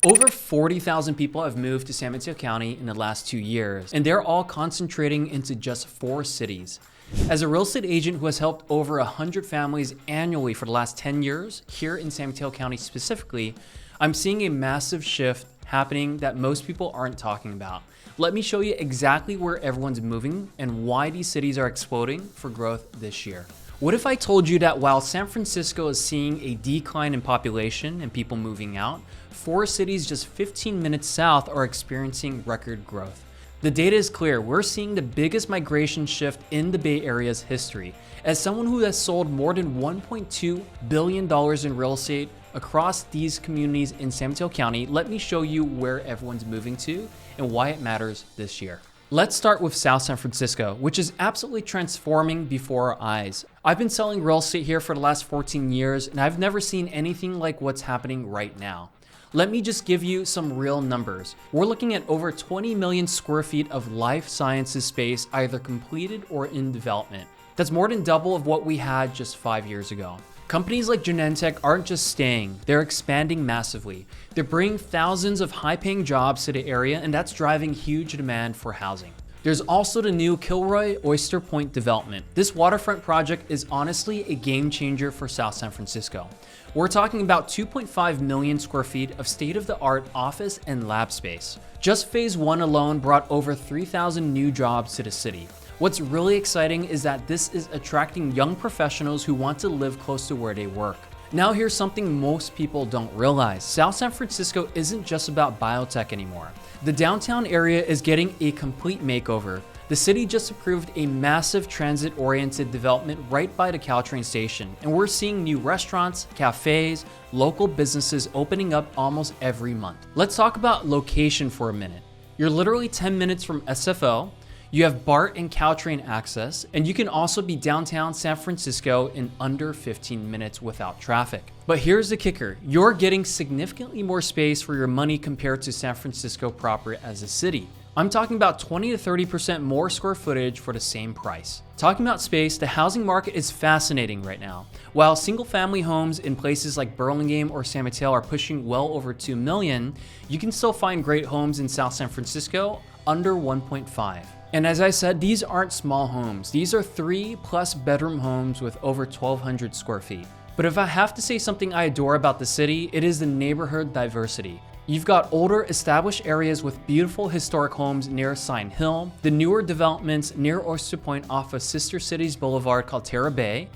Over 40,000 people have moved to San Mateo County in the last 2 years, and they're all concentrating into just 4 cities. As a real estate agent who has helped over 100 families annually for the last 10 years, here in San Mateo County specifically, I'm seeing a massive shift happening that most people aren't talking about. Let me show you exactly where everyone's moving and why these cities are exploding for growth this year. What if I told you that while San Francisco is seeing a decline in population and people moving out, 4 cities just 15 minutes south are experiencing record growth? The data is clear. We're seeing the biggest migration shift in the Bay Area's history. As someone who has sold more than $1.2 billion in real estate across these communities in San Mateo County, let me show you where everyone's moving to and why it matters this year. Let's start with South San Francisco, which is absolutely transforming before our eyes. I've been selling real estate here for the last 14 years, and I've never seen anything like what's happening right now. Let me just give you some real numbers. We're looking at over 20 million square feet of life sciences space either completed or in development. That's more than double of what we had just 5 years ago. Companies like Genentech aren't just staying, they're expanding massively. They're bringing thousands of high-paying jobs to the area, and that's driving huge demand for housing. There's also the new Kilroy Oyster Point development. This waterfront project is honestly a game changer for South San Francisco. We're talking about 2.5 million square feet of state-of-the-art office and lab space. Just phase 1 alone brought over 3,000 new jobs to the city. What's really exciting is that this is attracting young professionals who want to live close to where they work. Now here's something most people don't realize. South San Francisco isn't just about biotech anymore. The downtown area is getting a complete makeover. The city just approved a massive transit-oriented development right by the Caltrain station, and we're seeing new restaurants, cafes, local businesses opening up almost every month. Let's talk about location for a minute. You're literally 10 minutes from SFO. You have BART and Caltrain access, and you can also be downtown San Francisco in under 15 minutes without traffic. But here's the kicker. You're getting significantly more space for your money compared to San Francisco proper as a city. I'm talking about 20 to 30% more square footage for the same price. Talking about space, the housing market is fascinating right now. While single-family homes in places like Burlingame or San Mateo are pushing well over 2 million, you can still find great homes in South San Francisco under 1.5. And as I said, these aren't small homes. These are 3+ bedroom homes with over 1,200 square feet. But if I have to say something I adore about the city, it is the neighborhood diversity. You've got older, established areas with beautiful historic homes near Sign Hill, the newer developments near Oyster Point off of Sister Cities Boulevard called Terra Bay,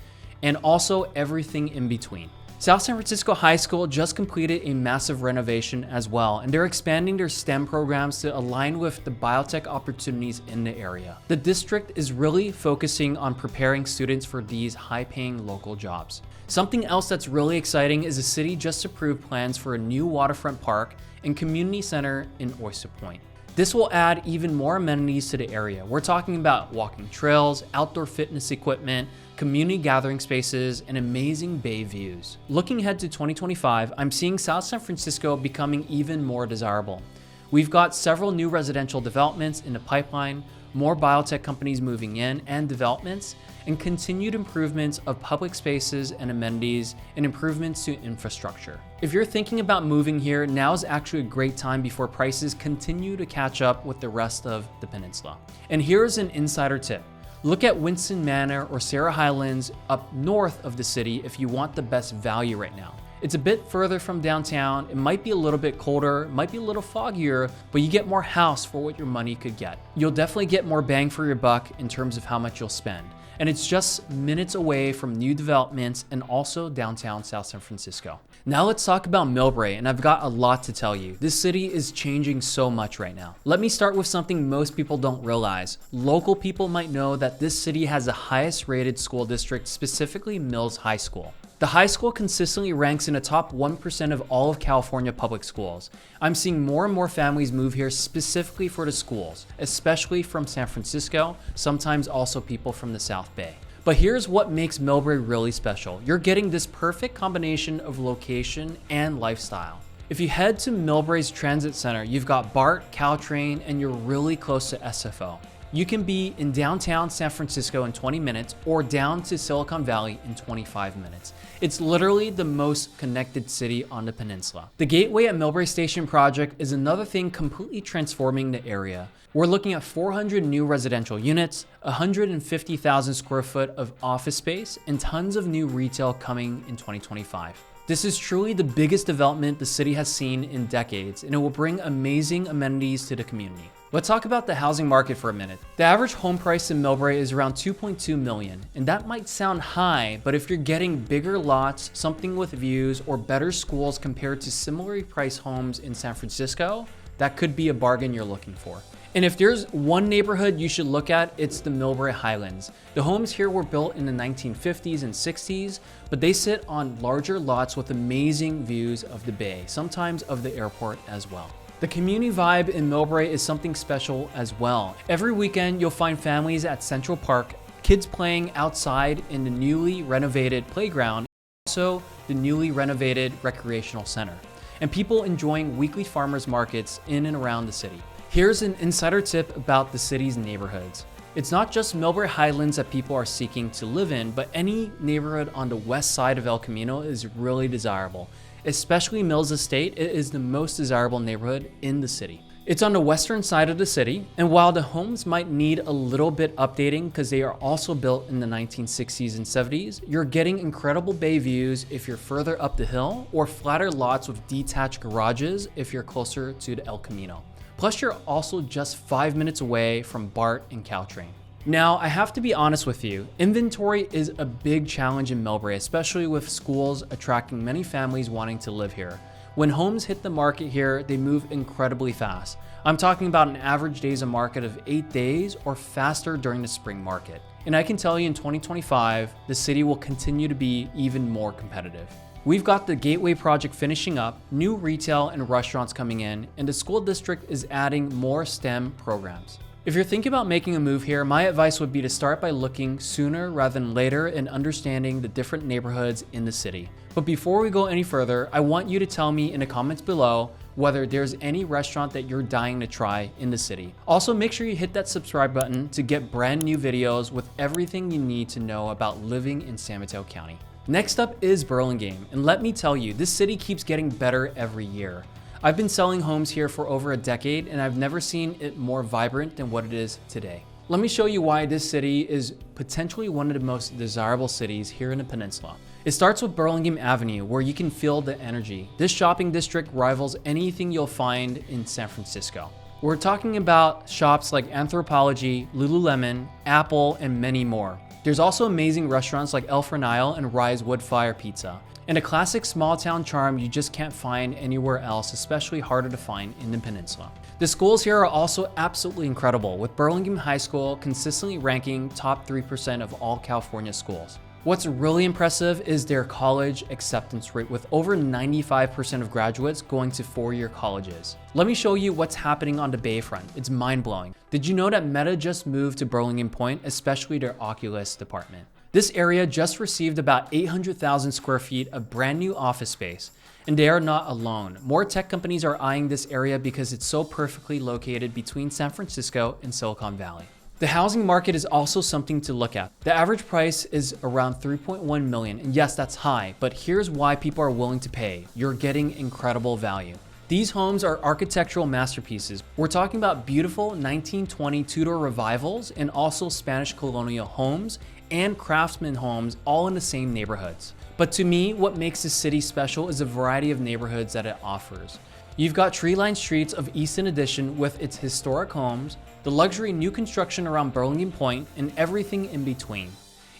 and also everything in between. South San Francisco High School just completed a massive renovation as well, and they're expanding their STEM programs to align with the biotech opportunities in the area. The district is really focusing on preparing students for these high-paying local jobs. Something else that's really exciting is the city just approved plans for a new waterfront park and community center in Oyster Point. This will add even more amenities to the area. We're talking about walking trails, outdoor fitness equipment, community gathering spaces, and amazing bay views. Looking ahead to 2025, I'm seeing South San Francisco becoming even more desirable. We've got several new residential developments in the pipeline, more biotech companies moving in and developments, and continued improvements of public spaces and amenities and improvements to infrastructure. If you're thinking about moving here, now is actually a great time before prices continue to catch up with the rest of the peninsula. And here's an insider tip. Look at Winston Manor or Sarah Highlands up north of the city if you want the best value right now. It's a bit further from downtown, it might be a little bit colder, might be a little foggier, but you get more house for what your money could get. You'll definitely get more bang for your buck in terms of how much you'll spend. And it's just minutes away from new developments and also downtown South San Francisco. Now let's talk about Millbrae, and I've got a lot to tell you. This city is changing so much right now. Let me start with something most people don't realize. Local people might know that this city has the highest rated school district, specifically Mills High School. The high school consistently ranks in the top 1% of all of California public schools. I'm seeing more and more families move here specifically for the schools, especially from San Francisco, sometimes also people from the South Bay. But here's what makes Millbrae really special. You're getting this perfect combination of location and lifestyle. If you head to Millbrae's transit center, you've got BART, Caltrain, and you're really close to SFO. You can be in downtown San Francisco in 20 minutes or down to Silicon Valley in 25 minutes. It's literally the most connected city on the peninsula. The Gateway at Millbrae Station project is another thing completely transforming the area. We're looking at 400 new residential units, 150,000 square foot of office space, and tons of new retail coming in 2025. This is truly the biggest development the city has seen in decades, and it will bring amazing amenities to the community. Let's talk about the housing market for a minute. The average home price in Millbrae is around $2.2 million, and that might sound high, but if you're getting bigger lots, something with views, or better schools compared to similarly priced homes in San Francisco, that could be a bargain you're looking for. And if there's one neighborhood you should look at, it's the Millbrae Highlands. The homes here were built in the 1950s and 60s, but they sit on larger lots with amazing views of the bay, sometimes of the airport as well. The community vibe in Millbrae is something special as well. Every weekend, you'll find families at Central Park, kids playing outside in the newly renovated playground, also the newly renovated recreational center, and people enjoying weekly farmers markets in and around the city. Here's an insider tip about the city's neighborhoods. It's not just Millbrae Highlands that people are seeking to live in, but any neighborhood on the west side of El Camino is really desirable. Especially Mills Estate, it is the most desirable neighborhood in the city. It's on the western side of the city, and while the homes might need a little bit updating because they are also built in the 1960s and 70s, you're getting incredible bay views if you're further up the hill, or flatter lots with detached garages if you're closer to the El Camino. Plus, you're also just 5 minutes away from BART and Caltrain. Now, I have to be honest with you, inventory is a big challenge in Millbrae, especially with schools attracting many families wanting to live here. When homes hit the market here, they move incredibly fast. I'm talking about an average days on market of 8 days or faster during the spring market. And I can tell you in 2025, the city will continue to be even more competitive. We've got the Gateway project finishing up, new retail and restaurants coming in, and the school district is adding more STEM programs. If you're thinking about making a move here, my advice would be to start by looking sooner rather than later and understanding the different neighborhoods in the city. But before we go any further, I want you to tell me in the comments below whether there's any restaurant that you're dying to try in the city. Also, make sure you hit that subscribe button to get brand new videos with everything you need to know about living in San Mateo County. Next up is Burlingame, and let me tell you, this city keeps getting better every year. I've been selling homes here for over a decade, and I've never seen it more vibrant than what it is today. Let me show you why this city is potentially one of the most desirable cities here in the peninsula. It starts with Burlingame Avenue, where you can feel the energy. This shopping district rivals anything you'll find in San Francisco. We're talking about shops like Anthropologie, Lululemon, Apple, and many more. There's also amazing restaurants like El Fornile and Rise Woodfire Pizza, and a classic small town charm you just can't find anywhere else, especially harder to find in the peninsula. The schools here are also absolutely incredible, with Burlingame High School consistently ranking top 3% of all California schools. What's really impressive is their college acceptance rate, with over 95% of graduates going to four-year colleges. Let me show you what's happening on the Bayfront. It's mind-blowing. Did you know that Meta just moved to Burlingame Point, especially their Oculus department? This area just received about 800,000 square feet of brand new office space, and they are not alone. More tech companies are eyeing this area because it's so perfectly located between San Francisco and Silicon Valley. The housing market is also something to look at. The average price is around $3.1 million, and yes, that's high, but here's why people are willing to pay. You're getting incredible value. These homes are architectural masterpieces. We're talking about beautiful 1920 Tudor revivals and also Spanish colonial homes and craftsman homes all in the same neighborhoods. But to me, what makes this city special is the variety of neighborhoods that it offers. You've got tree-lined streets of Easton Addition with its historic homes, the luxury new construction around Burlingame Point, and everything in between.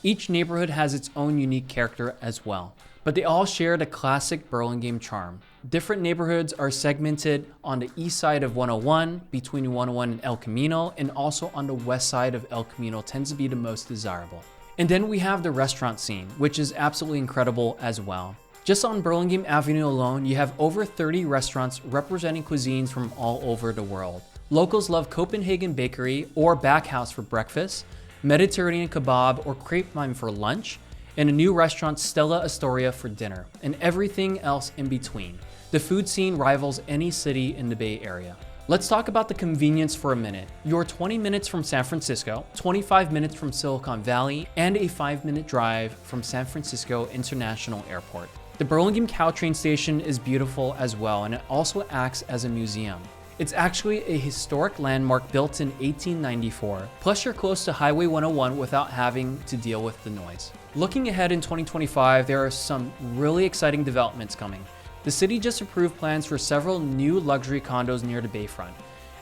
Each neighborhood has its own unique character as well, but they all share the classic Burlingame charm. Different neighborhoods are segmented on the east side of 101, between 101 and El Camino, and also on the west side of El Camino tends to be the most desirable. And then we have the restaurant scene, which is absolutely incredible as well. Just on Burlingame Avenue alone, you have over 30 restaurants representing cuisines from all over the world. Locals love Copenhagen Bakery or Backhouse for breakfast, Mediterranean Kebab or Crepe Mime for lunch, and a new restaurant Stella Astoria for dinner, and everything else in between. The food scene rivals any city in the Bay Area. Let's talk about the convenience for a minute. You're 20 minutes from San Francisco, 25 minutes from Silicon Valley, and a 5-minute drive from San Francisco International Airport. The Burlingame Caltrain station is beautiful as well, and it also acts as a museum. It's actually a historic landmark built in 1894, plus you're close to Highway 101 without having to deal with the noise. Looking ahead in 2025, there are some really exciting developments coming. The city just approved plans for several new luxury condos near the bayfront,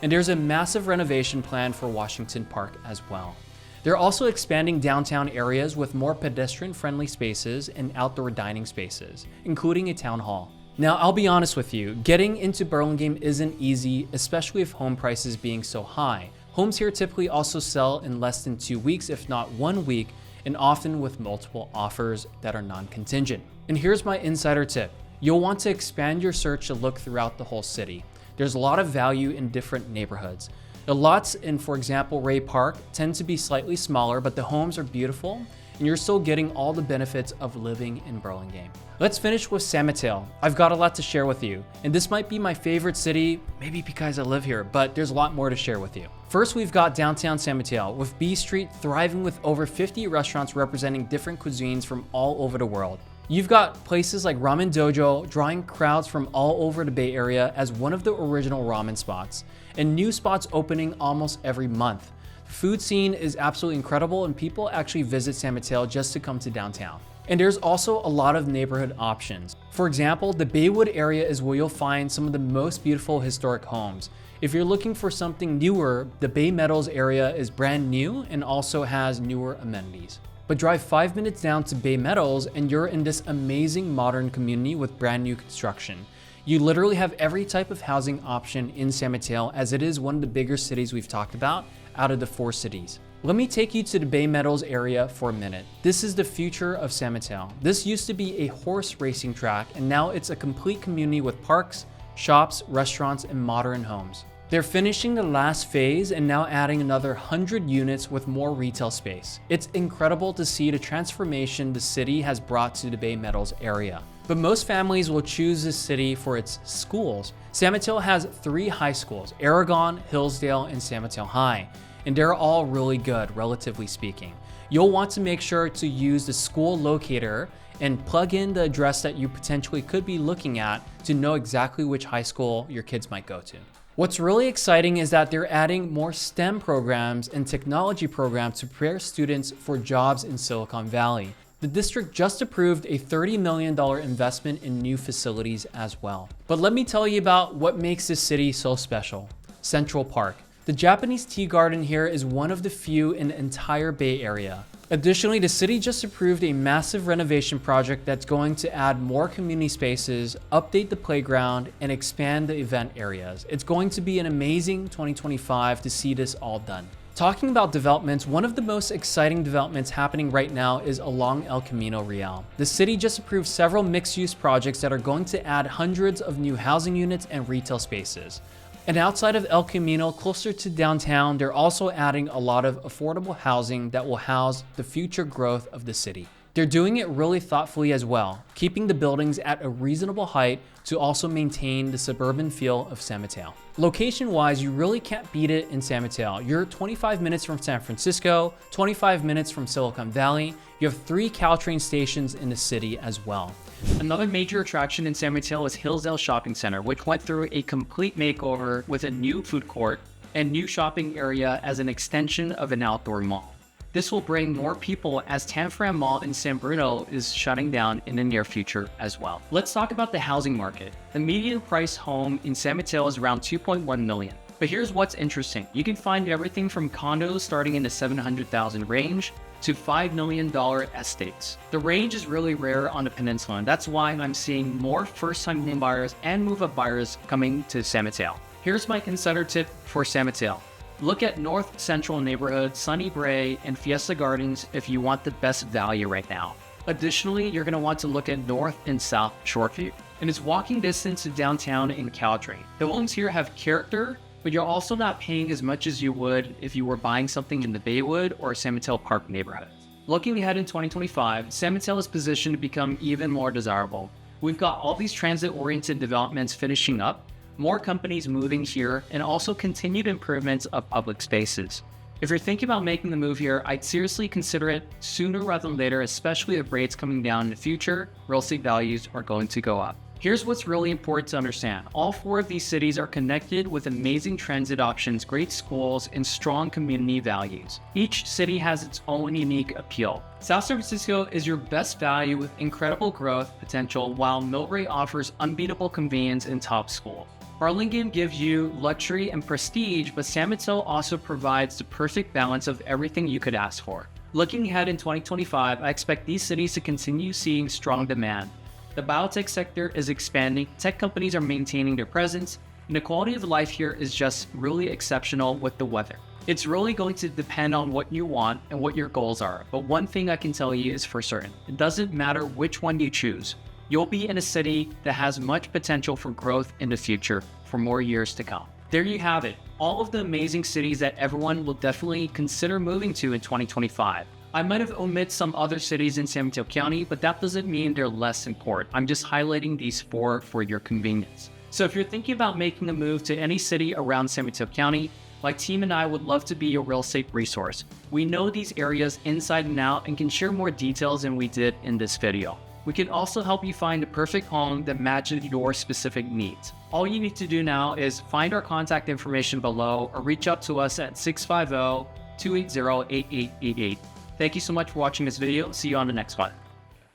and there's a massive renovation plan for Washington Park as well. They're also expanding downtown areas with more pedestrian-friendly spaces and outdoor dining spaces, including a town hall. Now, I'll be honest with you, getting into Burlingame isn't easy, especially with home prices being so high. Homes here typically also sell in less than 2 weeks, if not 1 week, and often with multiple offers that are non-contingent. And here's my insider tip. You'll want to expand your search to look throughout the whole city. There's a lot of value in different neighborhoods. The lots in, for example, Ray Park tend to be slightly smaller, but the homes are beautiful, and you're still getting all the benefits of living in Burlingame. Let's finish with San Mateo. I've got a lot to share with you, and this might be my favorite city, maybe because I live here, but there's a lot more to share with you. First, we've got downtown San Mateo, with B Street thriving with over 50 restaurants representing different cuisines from all over the world. You've got places like Ramen Dojo drawing crowds from all over the Bay Area as one of the original ramen spots, and new spots opening almost every month. The food scene is absolutely incredible, and people actually visit San Mateo just to come to downtown. And there's also a lot of neighborhood options. For example, the Baywood area is where you'll find some of the most beautiful historic homes. If you're looking for something newer, the Bay Meadows area is brand new and also has newer amenities. But drive 5 minutes down to Bay Meadows and you're in this amazing modern community with brand new construction. You literally have every type of housing option in San Mateo, as it is one of the bigger cities we've talked about out of the 4 cities. Let me take you to the Bay Meadows area for a minute. This is the future of San Mateo. This used to be a horse racing track, and now it's a complete community with parks, shops, restaurants, and modern homes. They're finishing the last phase and now adding another 100 units with more retail space. It's incredible to see the transformation the city has brought to the Bay Meadows area. But most families will choose this city for its schools. San Mateo has 3 high schools, Aragon, Hillsdale, and San Mateo High, and they're all really good, relatively speaking. You'll want to make sure to use the school locator and plug in the address that you potentially could be looking at to know exactly which high school your kids might go to. What's really exciting is that they're adding more STEM programs and technology programs to prepare students for jobs in Silicon Valley. The district just approved a $30 million investment in new facilities as well. But let me tell you about what makes this city so special. Central Park. The Japanese tea garden here is one of the few in the entire Bay Area. Additionally, the city just approved a massive renovation project that's going to add more community spaces, update the playground, and expand the event areas. It's going to be an amazing 2025 to see this all done. Talking about developments, one of the most exciting developments happening right now is along El Camino Real. The city just approved several mixed-use projects that are going to add hundreds of new housing units and retail spaces. And outside of El Camino, closer to downtown, they're also adding a lot of affordable housing that will house the future growth of the city. They're doing it really thoughtfully as well, keeping the buildings at a reasonable height to also maintain the suburban feel of San Mateo. Location-wise, you really can't beat it in San Mateo. You're 25 minutes from San Francisco, 25 minutes from Silicon Valley. You have 3 Caltrain stations in the city as well. Another major attraction in San Mateo is Hillsdale Shopping Center, which went through a complete makeover with a new food court and new shopping area as an extension of an outdoor mall. This will bring more people as Tanforan Mall in San Bruno is shutting down in the near future as well. Let's talk about the housing market. The median price home in San Mateo is around $2.1 million. But here's what's interesting. You can find everything from condos starting in the $700,000 range to $5 million estates. The range is really rare on the peninsula, and that's why I'm seeing more first-time home buyers and move-up buyers coming to San Mateo. Here's my insider tip for San Mateo. Look at North Central neighborhood, Sunny Brae, and Fiesta Gardens if you want the best value right now. Additionally, you're going to want to look at North and South Shoreview, and it's walking distance to downtown in Caltrain. The homes here have character, but you're also not paying as much as you would if you were buying something in the Baywood or San Mateo Park neighborhood. Looking ahead in 2025, San Mateo is positioned to become even more desirable. We've got all these transit-oriented developments finishing up, more companies moving here, and also continued improvements of public spaces. If you're thinking about making the move here, I'd seriously consider it sooner rather than later, especially if rates coming down in the future, real estate values are going to go up. Here's what's really important to understand. All 4 of these cities are connected with amazing transit options, great schools, and strong community values. Each city has its own unique appeal. South San Francisco is your best value with incredible growth potential, while Millbrae offers unbeatable convenience and top schools. Burlingame gives you luxury and prestige, but San Mateo also provides the perfect balance of everything you could ask for. Looking ahead in 2025, I expect these cities to continue seeing strong demand. The biotech sector is expanding, tech companies are maintaining their presence, and the quality of life here is just really exceptional with the weather. It's really going to depend on what you want and what your goals are, but one thing I can tell you is for certain, it doesn't matter which one you choose. You'll be in a city that has much potential for growth in the future for more years to come. There you have it, all of the amazing cities that everyone will definitely consider moving to in 2025. I might have omitted some other cities in San Mateo County, but that doesn't mean they're less important. I'm just highlighting these 4 for your convenience. So if you're thinking about making a move to any city around San Mateo County, my team and I would love to be your real estate resource. We know these areas inside and out and can share more details than we did in this video. We can also help you find the perfect home that matches your specific needs. All you need to do now is find our contact information below or reach out to us at 650-280-8888. Thank you so much for watching this video. See you on the next one.